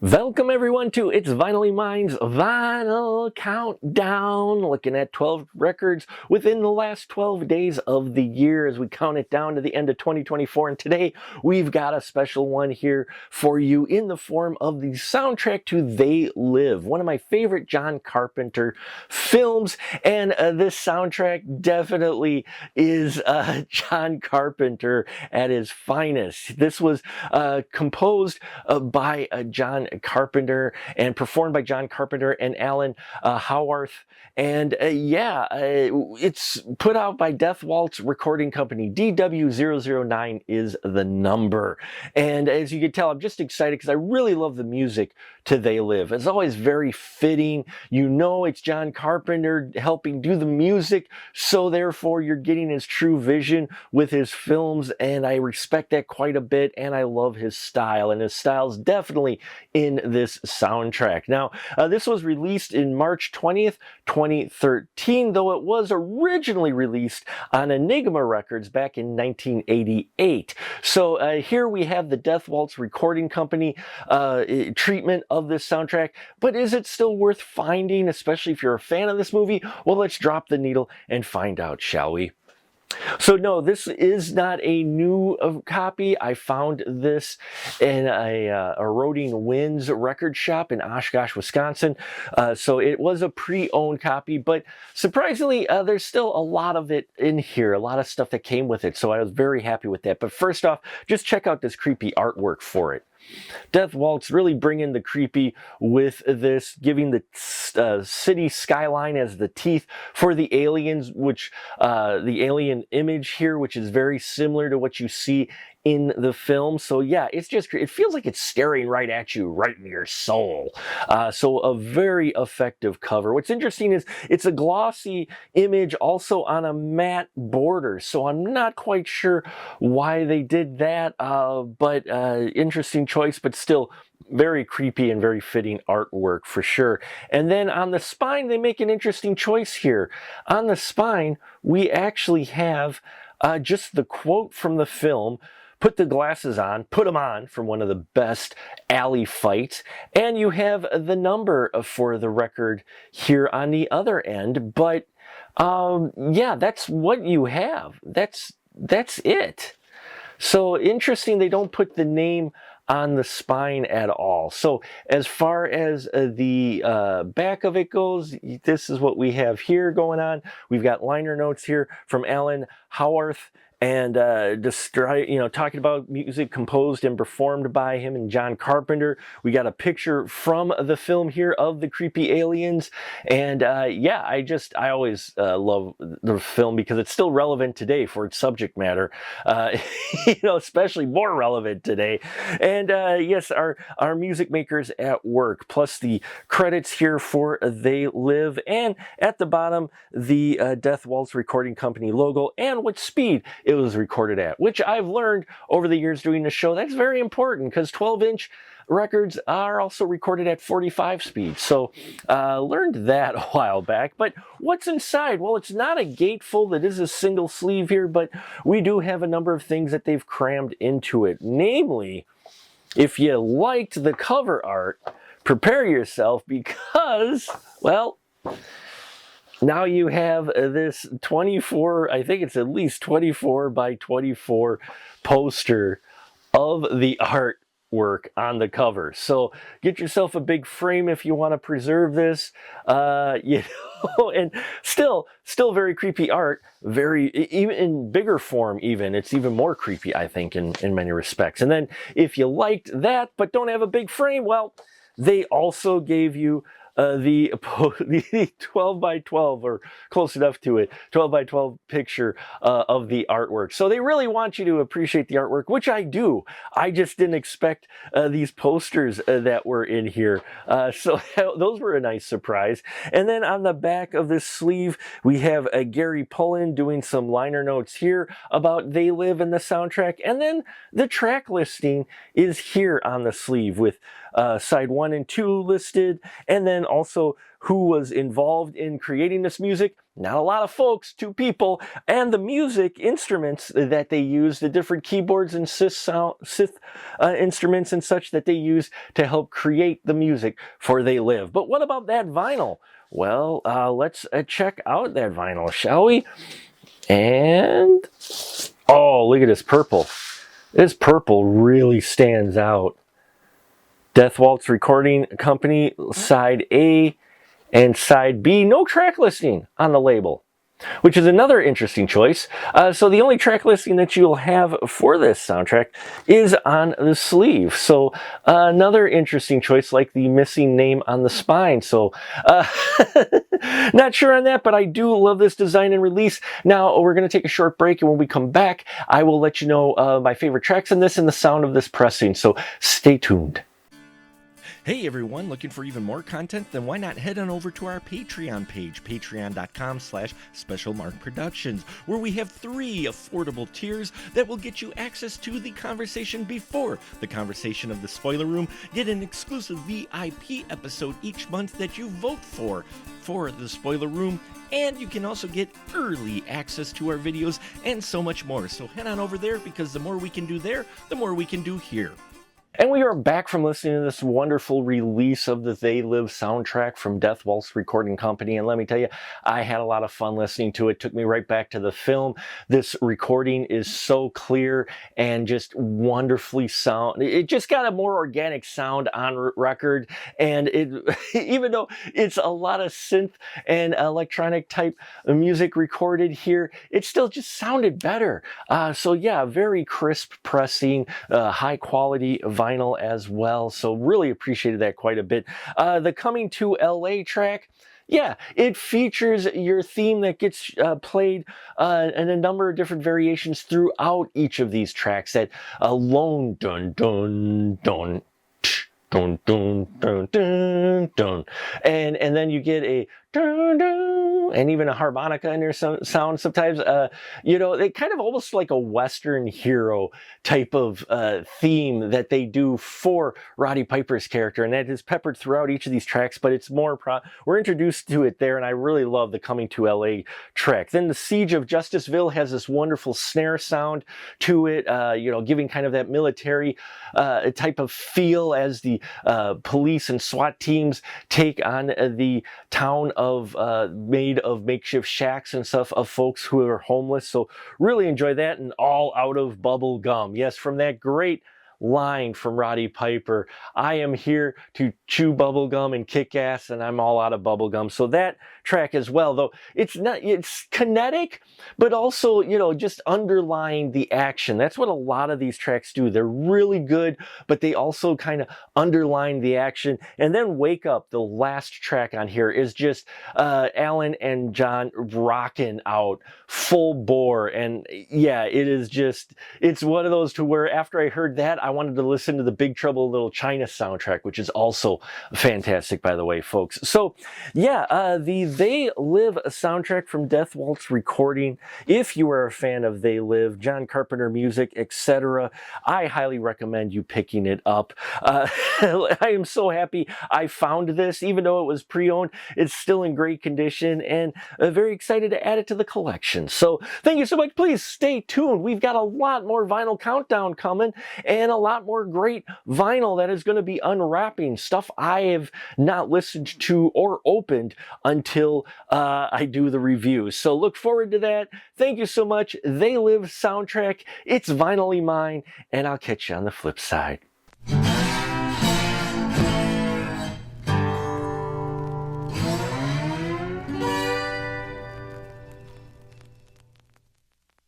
Welcome everyone to It's Vinylly Mine's Vinyl Countdown, looking at 12 records within the last 12 days of the year as we count it down to the end of 2024. And today we've got a special one here for you in the form of the soundtrack to They Live, one of my favorite John Carpenter films. And this soundtrack definitely is John Carpenter at his finest. This was composed by John Carpenter and performed by John Carpenter and Alan Howarth. And it's put out by Death Waltz Recording Company. DW009 is the number. And as you can tell, I'm just excited because I really love the music to They Live. It's always very fitting. You know it's John Carpenter helping do the music, so therefore you're getting his true vision with his films, and I respect that quite a bit, and I love his style, and his style's definitely in this soundtrack. Now, this was released in March 20th, 2013, though it was originally released on Enigma Records back in 1988. So here we have the Death Waltz Recording Company treatment of this soundtrack, but is it still worth finding, especially if you're a fan of this movie? Well, let's drop the needle and find out, shall we? So no, this is not a new copy. I found this in a Eroding Winds record shop in Oshkosh, Wisconsin. So it was a pre-owned copy, but surprisingly, there's still a lot of it in here, a lot of stuff that came with it. So I was very happy with that. But first off, just check out this creepy artwork for it. Death Waltz really bringing the creepy with this, giving the city skyline as the teeth for the aliens, which the alien image here, which is very similar to what you see in the film. So yeah, it's just, it feels like it's staring right at you, right in your soul. So a very effective cover. What's interesting is it's a glossy image also on a matte border. So I'm not quite sure why they did that, but interesting choice, but still very creepy and very fitting artwork for sure. And then on the spine, they make an interesting choice here. On the spine, we actually have just the quote from the film, "Put the glasses on, put them on," from one of the best alley fights. And you have the number for the record here on the other end. But yeah, that's what you have. That's it. So interesting, they don't put the name on the spine at all. So as far as the back of it goes, this is what we have here going on. We've got liner notes here from Alan Howarth, and just, you know, talking about music composed and performed by him and John Carpenter. We got a picture from the film here of the creepy aliens. And yeah, I always love the film because it's still relevant today for its subject matter, you know, especially more relevant today. And yes, our music makers at work, plus the credits here for They Live, and at the bottom, the Death Waltz Recording Company logo and what speed it was recorded at, which I've learned over the years doing the show. That's very important because 12-inch records are also recorded at 45 speed. So learned that a while back. But what's inside? Well, it's not a gatefold. It is a single sleeve here, but we do have a number of things that they've crammed into it. Namely, if you liked the cover art, prepare yourself because, well, now you have this 24, I think it's at least 24 by 24 poster of the artwork on the cover. So get yourself a big frame if you want to preserve this, you know, and still very creepy art, even in bigger form even. It's even more creepy, I think, in many respects. And then if you liked that but don't have a big frame, well, they also gave you the 12 by 12, or close enough to it, 12 by 12 picture of the artwork. So they really want you to appreciate the artwork, which I do. I just didn't expect these posters that were in here. So those were a nice surprise. And then on the back of this sleeve, we have Gary Pullen doing some liner notes here about They Live in the soundtrack. And then the track listing is here on the sleeve with side 1 and 2 listed, and then also who was involved in creating this music not a lot of folks, 2 people, and the music instruments that they use, the different keyboards and synth instruments and such that they use to help create the music for They Live. But what about that vinyl? Well, let's check out that vinyl, shall we? And, oh, look at this purple. This purple really stands out. Death Waltz Recording Company, side A and side B, no track listing on the label, which is another interesting choice. So the only track listing that you'll have for this soundtrack is on the sleeve. So another interesting choice, like the missing name on the spine. So not sure on that, but I do love this design and release. Now we're going to take a short break, and when we come back, I will let you know my favorite tracks in this and the sound of this pressing. So stay tuned. Hey everyone, looking for even more content? Then why not head on over to our Patreon page, patreon.com/specialmarkproductions, where we have 3 affordable tiers that will get you access to the conversation before the conversation of the spoiler room, get an exclusive VIP episode each month that you vote for the spoiler room, and you can also get early access to our videos and so much more. So head on over there, because the more we can do there, the more we can do here. And we are back from listening to this wonderful release of the They Live soundtrack from Death Waltz Recording Company. And let me tell you, I had a lot of fun listening to it. Took me right back to the film. This recording is so clear and just wonderfully sound. It just got a more organic sound on record. And it, even though it's a lot of synth and electronic type music recorded here, it still just sounded better. So yeah, very crisp pressing, high quality vinyl as well, so really appreciated that quite a bit. The Coming to LA track, yeah, it features your theme that gets played in a number of different variations throughout each of these tracks. That lone dun dun dun dun dun dun dun dun, and then you get a dun dun, and even a harmonica in there sound sometimes. You know, they kind of almost like a Western hero type of theme that they do for Roddy Piper's character, and that is peppered throughout each of these tracks, but it's more we're introduced to it there, and I really love the Coming to LA track. Then the Siege of Justiceville has this wonderful snare sound to it, you know, giving kind of that military type of feel as the police and SWAT teams take on the town of made of makeshift shacks and stuff of folks who are homeless. So really enjoy that. And all out of bubble gum. Yes, from that great line from Roddy Piper, I am here to chew bubblegum and kick ass, and I'm all out of bubblegum. So that track as well, though it's kinetic, but also, you know, just underlying the action. That's what a lot of these tracks do. They're really good, but they also kind of underline the action. And then Wake Up, the last track on here, is just Alan and John rocking out full bore. And yeah, it is just, it's one of those to where after I heard that, I wanted to listen to the Big Trouble in Little China soundtrack, which is also fantastic, by the way, folks. So yeah, the They Live soundtrack from Death Waltz Recording. If you are a fan of They Live, John Carpenter music, etc., I highly recommend you picking it up. I am so happy I found this. Even though it was pre-owned, it's still in great condition, and very excited to add it to the collection. So thank you so much. Please stay tuned. We've got a lot more vinyl countdown coming, and a lot more great vinyl that is going to be unwrapping, stuff I have not listened to or opened until I do the review. So look forward to that. Thank you so much. They Live soundtrack. It's vinylly mine, and I'll catch you on the flip side.